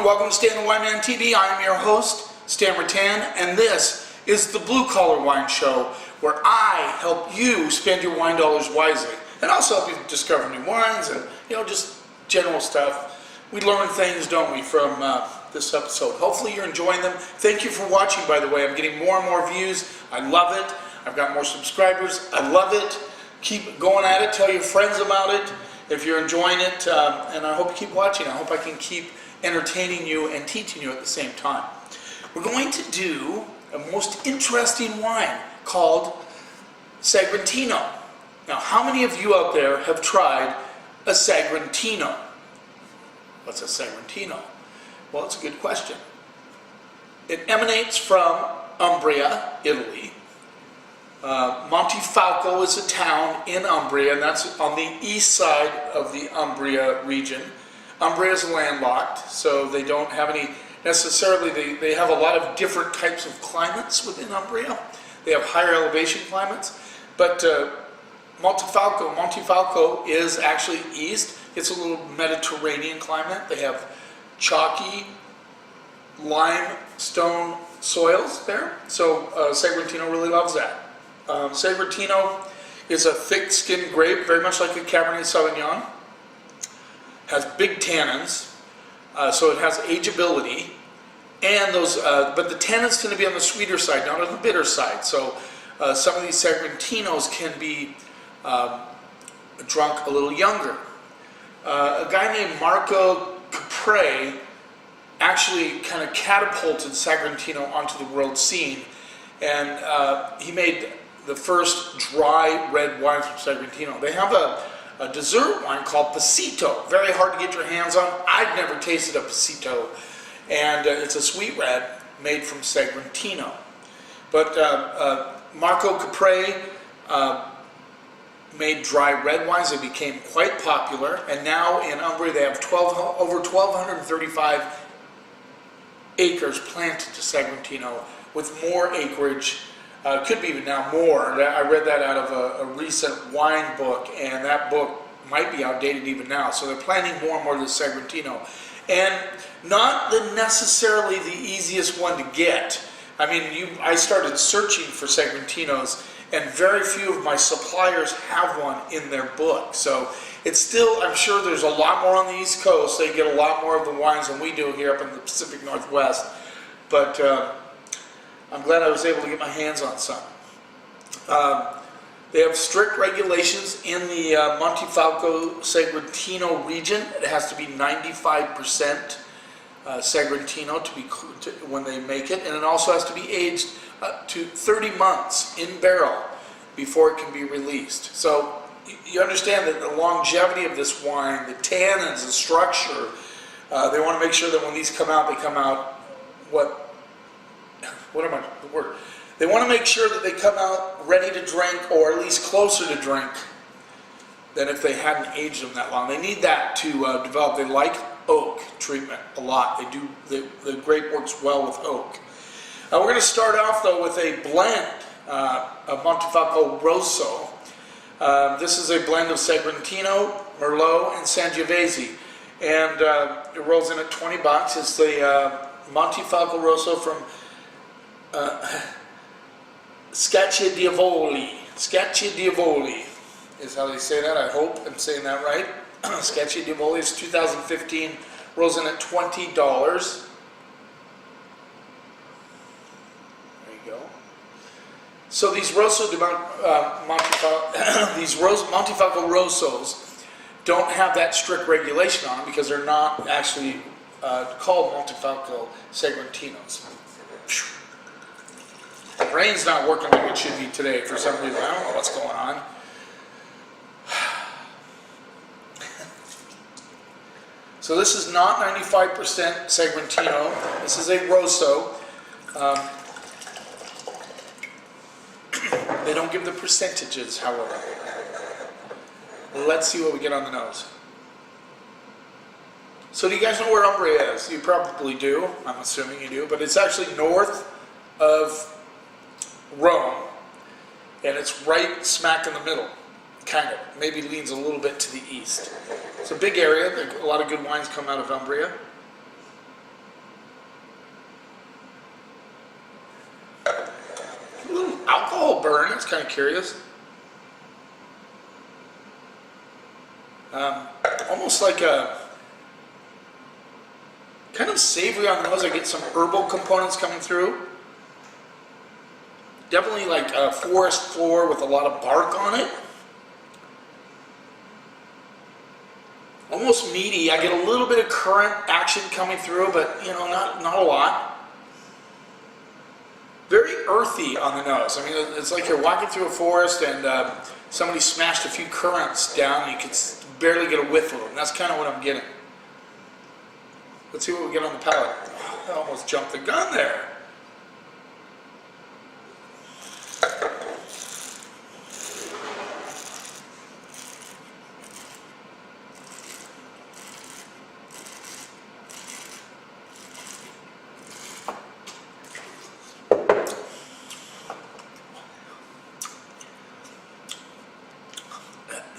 welcome to Stan the Wine Man TV. I am your host, Stan Rattan, and this is the Blue Collar Wine Show, where I help you spend your wine dollars wisely, and also help you discover new wines and, just general stuff. We learn things, don't we, from this episode. Hopefully you're enjoying them. Thank you for watching, by the way. I'm getting more and more views. I love it. I've got more subscribers. I love it. Keep going at it. Tell your friends about it if you're enjoying it, and I hope you keep watching. I hope I can keep entertaining you and teaching you at the same time. We're going to do a most interesting wine called Sangrantino. Now, how many of you out there have tried a Sangrantino? What's a Sangrantino? Well, it's a good question. It emanates from Umbria, Italy. Montefalco is a town in Umbria, and that's on the east side of the Umbria region. Umbria is landlocked, so they don't have any necessarily, they have a lot of different types of climates within Umbria. They have higher elevation climates, but Montefalco is actually east. It's a little Mediterranean climate. They have chalky limestone soils there, so Sangrantino really loves that. Sangrantino is a thick-skinned grape, very much like a Cabernet Sauvignon. Has big tannins, so it has ageability, and those. But the tannins tend to be on the sweeter side, not on the bitter side. So some of these Sagrantinos can be drunk a little younger. A guy named Marco Capre actually kind of catapulted Sangrantino onto the world scene, and he made the first dry red wine from Sangrantino. They have a dessert wine called Pasito. Very hard to get your hands on. I've never tasted a Pasito, and it's a sweet red made from Sangrantino. But Marco Capre made dry red wines. They became quite popular, and now in Umbria they have over 1,235 acres planted to Sangrantino, with more acreage. Could be even now more. I read that out of a recent wine book, and that book might be outdated even now. So they're planting more and more of the Sangrantino. And not necessarily the easiest one to get. I mean, I started searching for Sagrantinos, and very few of my suppliers have one in their book. So it's still, I'm sure there's a lot more on the East Coast. They get a lot more of the wines than we do here up in the Pacific Northwest. But I'm glad I was able to get my hands on some. They have strict regulations in the Montefalco Sangrantino region. It has to be 95% Sangrantino when they make it, and it also has to be aged to 30 months in barrel before it can be released. So you understand that the longevity of this wine, the tannins, the structure, they want to make sure that when these come out, they come out They want to make sure that they come out ready to drink, or at least closer to drink than if they hadn't aged them that long. They need that to develop. They like oak treatment a lot. The grape works well with oak. We're going to start off though with a blend of Montefalco Rosso. This is a blend of Sangrantino, Merlot, and Sangiovese, and it rolls in at $20. It's the Montefalco Rosso from Scacciadiavoli. Scacciadiavoli is how they say that. I hope I'm saying that right. Scacciadiavoli is 2015. Rolls in at $20. There you go. So these Montefalco Rossos don't have that strict regulation on them because they're not actually called Montefalco Sagrantinos. The brain's not working like it should be today for some reason. I don't know what's going on. So this is not 95% Sangrantino. This is a Rosso. They don't give the percentages, however. Let's see what we get on the nose. So do you guys know where Umbria is? You probably do. I'm assuming you do. But it's actually north of Rome, and it's right smack in the middle, kind of. Maybe leans a little bit to the east. It's a big area. A lot of good wines come out of Umbria. alcohol burn. It's kind of curious. Almost like a kind of savory on the nose. I get some herbal components coming through. Definitely like a forest floor with a lot of bark on it. Almost meaty. I get a little bit of currant action coming through, but you know, not a lot. Very earthy on the nose. I mean, it's like you're walking through a forest and somebody smashed a few currants down and you can barely get a whiff of them. That's kind of what I'm getting. Let's see what we get on the palate. I almost jumped the gun there.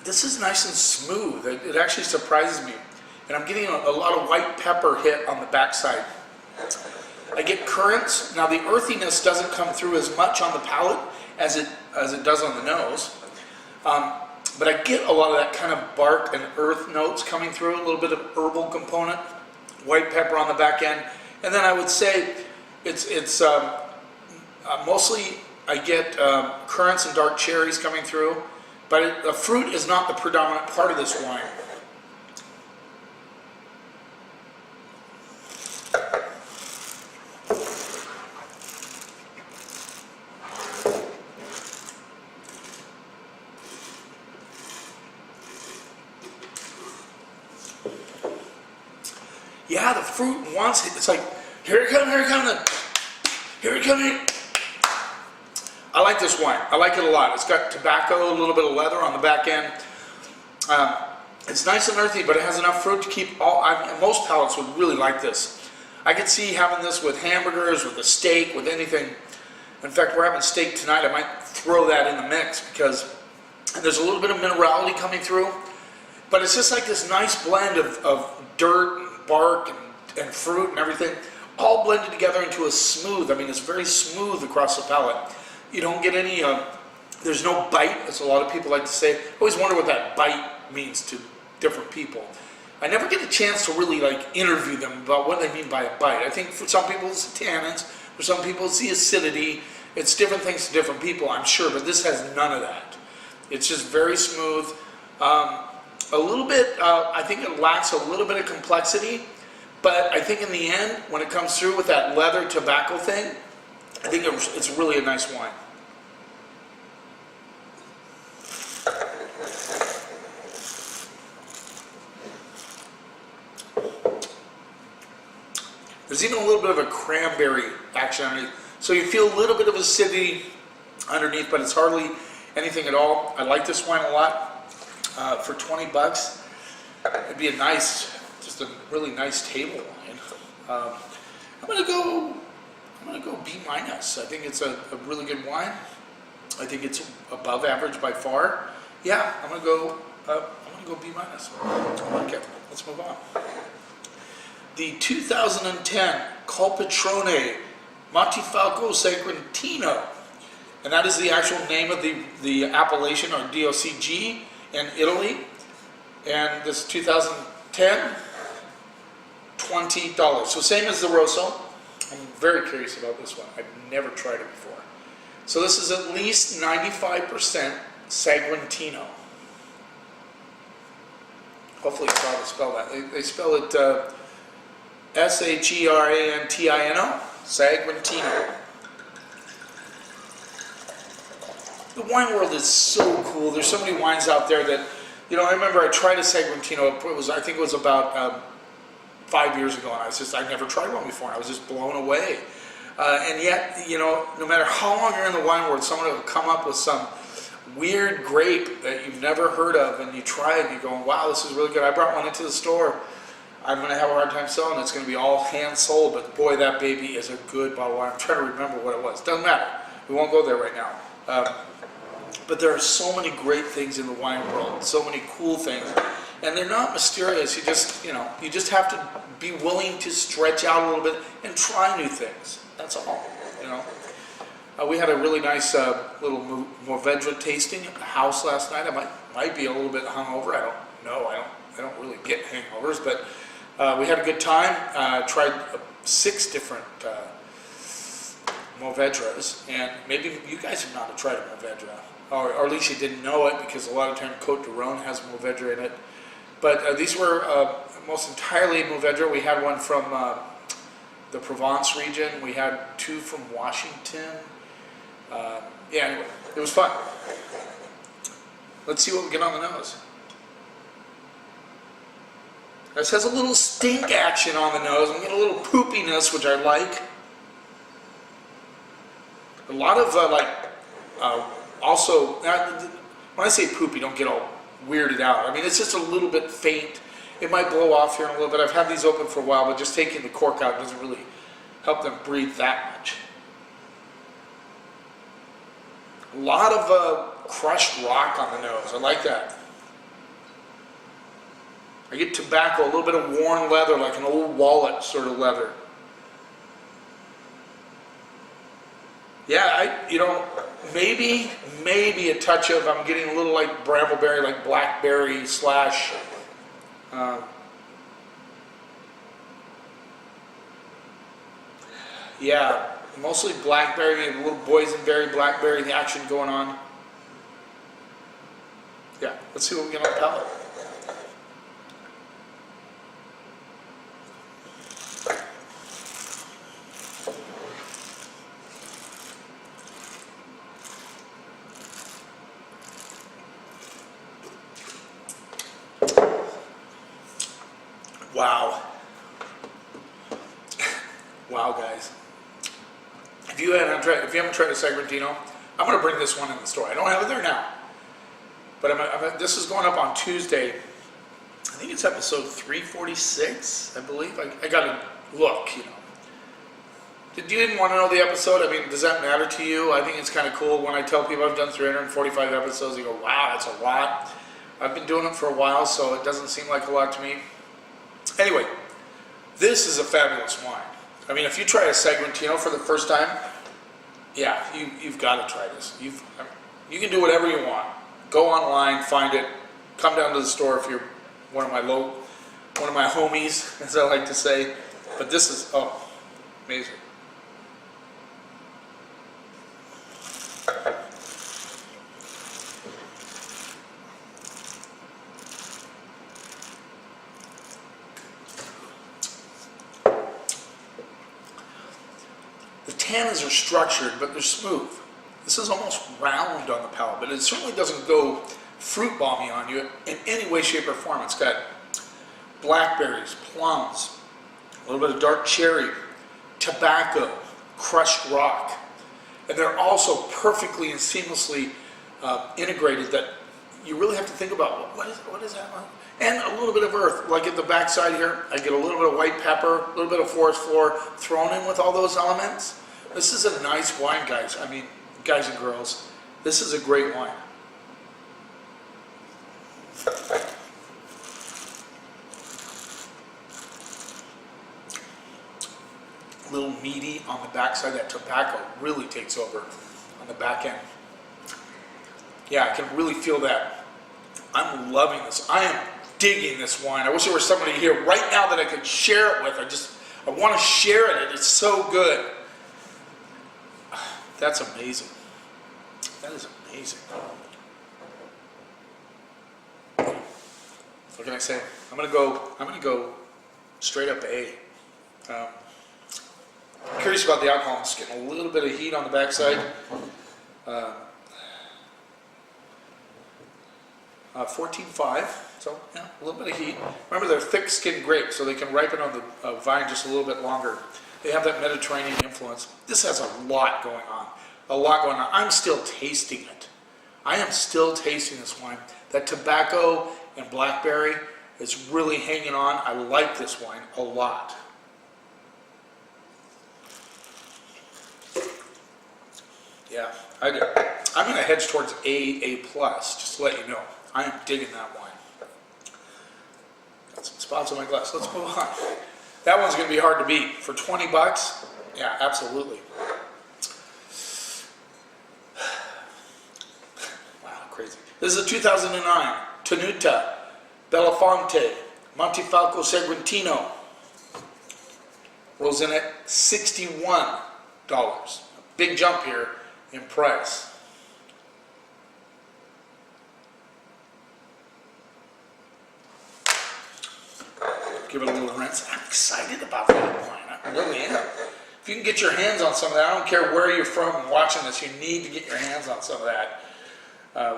This is nice and smooth. It actually surprises me. And I'm getting a lot of white pepper hit on the backside. I get currants. Now the earthiness doesn't come through as much on the palate as it does on the nose. But I get a lot of that kind of bark and earth notes coming through, a little bit of herbal component, white pepper on the back end. And then I would say it's mostly I get currants and dark cherries coming through. But the fruit is not the predominant part of this wine. Yeah, the fruit wants it. It's like, here it comes, here it comes, here it comes. I like this wine. I like it a lot. It's got tobacco, a little bit of leather on the back end. It's nice and earthy, but it has enough fruit to keep most palates would really like this. I could see having this with hamburgers, with a steak, with anything. In fact, we're having steak tonight. I might throw that in the mix because there's a little bit of minerality coming through. But it's just like this nice blend of dirt and bark and fruit and everything, all blended together into a smooth. I mean, it's very smooth across the palate. You don't get any, there's no bite, as a lot of people like to say. I always wonder what that bite means to different people. I never get a chance to really like interview them about what they mean by a bite. I think for some people it's the tannins, for some people it's the acidity. It's different things to different people, I'm sure, but this has none of that. It's just very smooth. A little bit, I think it lacks a little bit of complexity, but I think in the end, when it comes through with that leather tobacco thing, I think it's really a nice wine. There's even a little bit of a cranberry action underneath. So you feel a little bit of acidity underneath, but it's hardly anything at all. I like this wine a lot. For 20 bucks, it'd be just a really nice table wine. I'm gonna go B minus. I think it's a really good wine. I think it's above average by far. Yeah, I'm gonna go B minus. I like it. Let's move on. The 2010 Colpatrone Montefalco Sangrantino, and that is the actual name of the appellation, or DOCG, in Italy. And this 2010, $20. So same as the Rosso. I'm very curious about this one. I've never tried it before. So this is at least 95% Sangrantino. Hopefully it's how to spell that. They spell it Sangrantino, Sangrantino. The wine world is so cool. There's so many wines out there that, you know, I remember I tried a Sangrantino. I think it was about 5 years ago, and I never tried one before. I was just blown away. And yet, you know, no matter how long you're in the wine world, someone will come up with some weird grape that you've never heard of, and you try it, and you're going, wow, this is really good. I brought one into the store. I'm going to have a hard time selling it. It's going to be all hand sold, but boy, that baby is a good bottle of wine. I'm trying to remember what it was. Doesn't matter. We won't go there right now. But there are so many great things in the wine world, so many cool things, and they're not mysterious. You just have to be willing to stretch out a little bit and try new things. That's all, you know. We had a really nice little Mourvedre tasting at the house last night. I might be a little bit hungover. I don't know. I don't really get hangovers, but we had a good time. Tried 6 different Mourvedres, and maybe you guys have not tried a Mourvedre, or at least you didn't know it, because a lot of time Côte du Rhône has Mourvedre in it. But these were almost entirely Mourvedre. We had one from the Provence region. We had 2 from Washington. Yeah, anyway, it was fun. Let's see what we get on the nose. This has a little stink action on the nose. I'm getting a little poopiness, which I like. A lot of also, when I say poopy, don't get all weirded out. I mean, it's just a little bit faint. It might blow off here in a little bit. I've had these open for a while, but just taking the cork out doesn't really help them breathe that much. A lot of crushed rock on the nose. I like that. I get tobacco, a little bit of worn leather, like an old wallet sort of leather. Yeah, maybe a touch of, I'm getting a little like brambleberry, like blackberry slash, yeah, mostly blackberry, a little boysenberry, blackberry, the action going on. Yeah, let's see what we get on the palate. Wow. Wow, guys. If you haven't tried a Sangrantino, I'm going to bring this one in the store. I don't have it there now. But this is going up on Tuesday. I think it's episode 346, I believe. I got to look, You didn't want to know the episode? I mean, does that matter to you? I think it's kind of cool when I tell people I've done 345 episodes, they go, wow, that's a lot. I've been doing it for a while, so it doesn't seem like a lot to me. Anyway, this is a fabulous wine. I mean, if you try a Sangrantino for the first time, yeah, you've got to try this. You can do whatever you want. Go online, find it, come down to the store if you're one of my homies, as I like to say. But this is, amazing. The tannins are structured, but they're smooth. This is almost round on the palate, but it certainly doesn't go fruit bomby on you in any way, shape, or form. It's got blackberries, plums, a little bit of dark cherry, tobacco, crushed rock, and they're also perfectly and seamlessly integrated that you really have to think about, what is that like? And a little bit of earth, like at the backside here, I get a little bit of white pepper, a little bit of forest floor thrown in with all those elements. This is a nice wine, guys. I mean, guys and girls, this is a great wine. A little meaty on the backside. That tobacco really takes over on the back end. Yeah, I can really feel that. I'm loving this. I am digging this wine. I wish there was somebody here right now that I could share it with. I want to share it. It's so good. That's amazing. That is amazing. What can I say? I'm gonna go straight up A. I'm curious about the alcohol. It's getting a little bit of heat on the backside. 14.5, so yeah, a little bit of heat. Remember, they're thick-skinned grapes, so they can ripen on the vine just a little bit longer. They have that Mediterranean influence. This has a lot going on. A lot going on. I'm still tasting it. I am still tasting this wine. That tobacco and blackberry is really hanging on. I like this wine a lot. Yeah, I do. I'm going to hedge towards A+, just to let you know. I am digging that wine. Got some spots on my glass. Let's move on. That one's going to be hard to beat. For 20 bucks? Yeah, absolutely. crazy. This is a 2009 Tenuta Belafonte Montefalco Sangrantino. Rolls in at $61. A big jump here in price. Give it a little rinse. I'm excited about that wine. I really am. If you can get your hands on some of that, I don't care where you're from watching this, you need to get your hands on some of that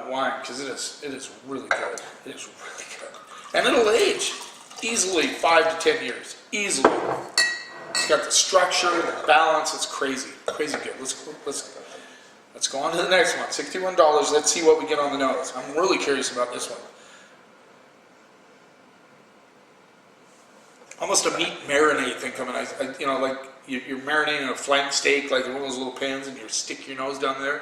wine, because it is really good. It is really good. And it'll age easily 5 to 10 years. Easily. It's got the structure, the balance, it's crazy. Crazy good. Let's go on to the next one. $61. Let's see what we get on the nose. I'm really curious about this one. Almost a meat marinade thing coming. You know, like you're marinating a flank steak, like one of those little pans, and you stick your nose down there.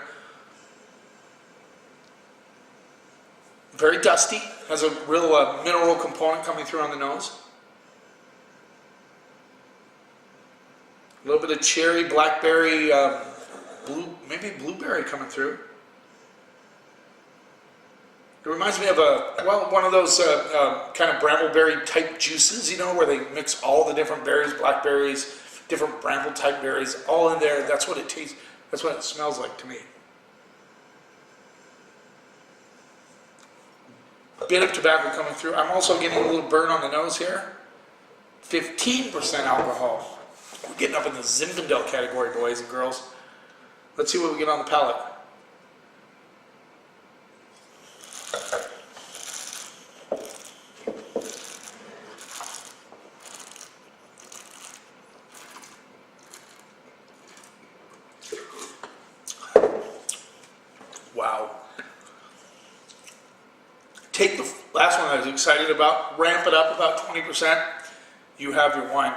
Very dusty. Has a real mineral component coming through on the nose. A little bit of cherry, blackberry, maybe blueberry coming through. It reminds me of one of those kind of brambleberry type juices, you know, where they mix all the different berries, blackberries, different bramble type berries, all in there. That's what it tastes. That's what it smells like to me. A bit of tobacco coming through. I'm also getting a little burn on the nose here. 15% alcohol. We're getting up in the Zinfandel category, boys and girls. Let's see what we get on the palate. Wow. Take the last one I was excited about, ramp it up about 20%, you have your wine.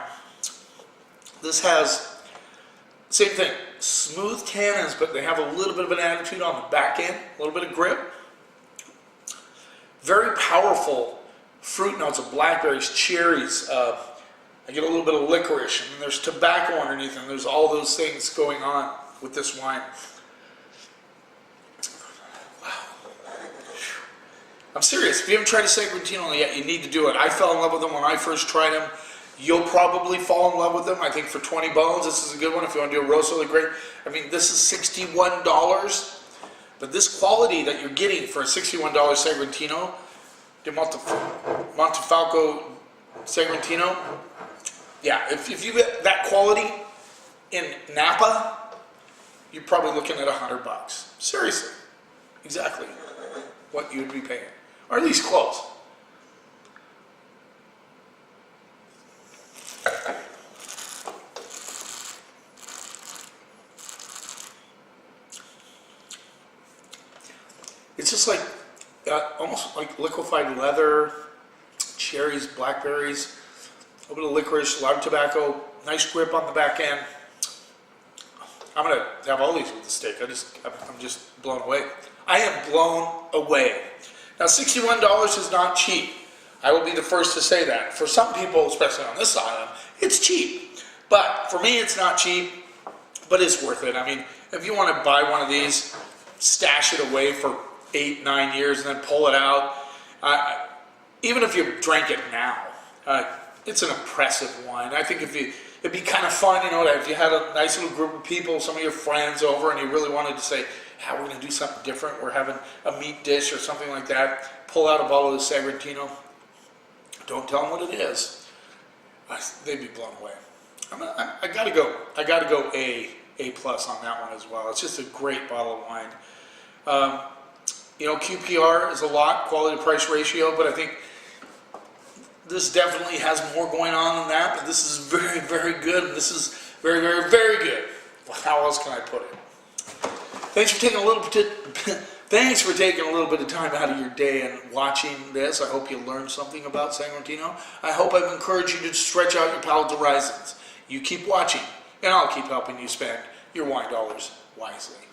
This has, same thing, smooth tannins, but they have a little bit of an attitude on the back end, a little bit of grip. Very powerful fruit notes of blackberries, cherries. I get a little bit of licorice, and there's tobacco underneath, and there's all those things going on with this wine. I'm serious. If you haven't tried a Sangrantino yet, you need to do it. I fell in love with them when I first tried them. You'll probably fall in love with them. I think for 20 bones, this is a good one. If you want to do a Rosso, they're great. I mean, this is $61, but this quality that you're getting for a $61 Sangrantino, de Montefalco Sangrantino, yeah, if you get that quality in Napa, you're probably looking at $100. Seriously, exactly what you would be paying, or at least close. It's just like, almost like liquefied leather, cherries, blackberries, a little bit of licorice, a lot of tobacco, nice grip on the back end. I'm going to have all these with the steak. I'm just blown away. I am blown away. Now, $61 is not cheap. I will be the first to say that. For some people, especially on this island, it's cheap. But for me, it's not cheap, but it's worth it. I mean, if you want to buy one of these, stash it away for 8, 9 years, and then pull it out. Even if you drank it now, it's an impressive wine. I think it'd be kind of fun, you know, if you had a nice little group of people, some of your friends over, and you really wanted to say, "How we're going to do something different. We're having a meat dish or something like that." Pull out a bottle of the Sangrantino. Don't tell them what it is. They'd be blown away. I gotta go. I gotta go A+ on that one as well. It's just a great bottle of wine. You know, QPR is a lot, quality to price ratio, but I think this definitely has more going on than that. But this is very, very good, and this is very, very, very good. Well, how else can I put it? Thanks for taking a little bit of time out of your day and watching this. I hope you learned something about Sangrantino. I hope I've encouraged you to stretch out your palate horizons. You keep watching, and I'll keep helping you spend your wine dollars wisely.